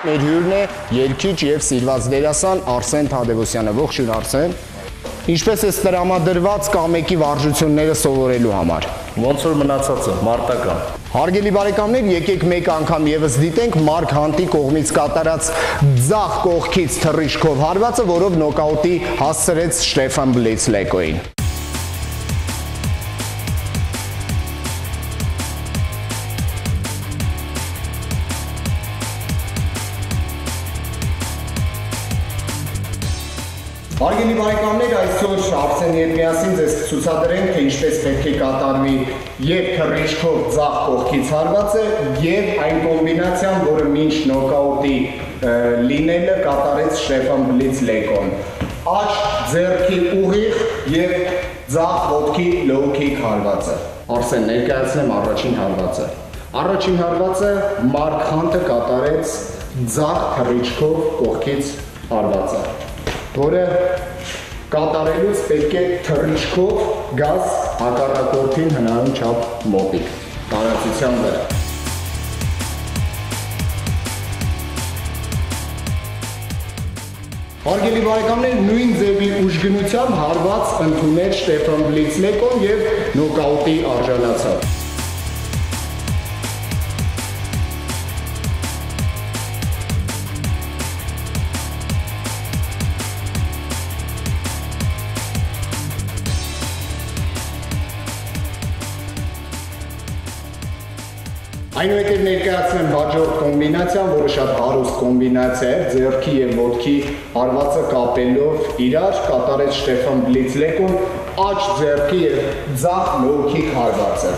Մեր հյուրն է երգիչ եւ սիրված դերասան Արսեն Թադևոսյանը։ Ողջույն Արսեն։ Ինչպես է տրամադրված կամեկի վարժությունները սովորելու համար։ Ոնց որ մնացածը, մարտական։ Հարգելի բարեկամներ, եկեք մեկ անգամ եւս դիտենք Մարկ Հանտի կողմից կատարած ձախ կողքից թռիչքով հարվածը, որով նոկաուտի հասցրեց Շտեֆան Բլիցլեկոին։ Հարգելի բարեկամներ, այսօր Արսեն հետ միասին ձեզ կցուցադրենք, թե ինչպես պետք է կատարվի եւ թռիչքով ձախ կողքից հարվածը եւ այն կոմբինացիան, որը մինչ նոկաուտի լինելը կատարեց Շտեֆան Բլիցլեկոն։ Աջ ձեռքի ուղիղ եւ ձախ ոտքի low kick հարվածը։ Արսեն, ներկայացնեմ առաջին հարվածը։ Առաջին հարվածը Մարկ Հանտը կատարեց ձախ թռիչքով կողքից հարվածը, որը կատարելուց պետք է թռիչքով գազ հակառակորդին հնարավոր չափ մոտիկ տարածության վրա։ Հարգելի բարեկամներ, նույն ձևի ուժգնությամբ հարված ընդունել Շտեֆան Բլիցլեկոն եւ նոկաուտի արժանացավ։ Այնուհետև ներկայացնեմ հաջորդ կոմբինացիան, որը շատ հարուստ կոմբինացիա է, ձեռքի եւ ոտքի հարվածը կապելով իրար, կատարեց Շտեֆան Բլիցլեկոն աջ ձեռքի եւ ձախ low kick հարվածը։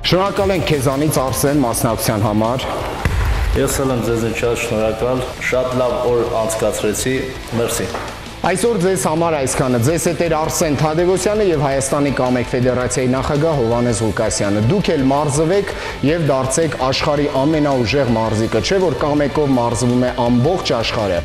Շնորհակալ ենք քեզանից Արսեն մասնակցության համար։ Ես էլ եմ ձեզնից շատ շնորհակալ, շատ լավ օր անցկացրեցի, մերսի։ Այսօր ձեզ համար այսքանը, ձեզ հետ էր Արսեն Թադևոսյանը եւ Հայաստանի կամեկ ֆեդերացիայի նախագահ Հովհաննես Ղուկասյանը։ Դուք էլ մարզվեք եւ դարձեք աշխարհի ամենաուժեղ մարզիկը, չէ՞ որ կամեկով մարզվում է ամբողջ աշխարհը։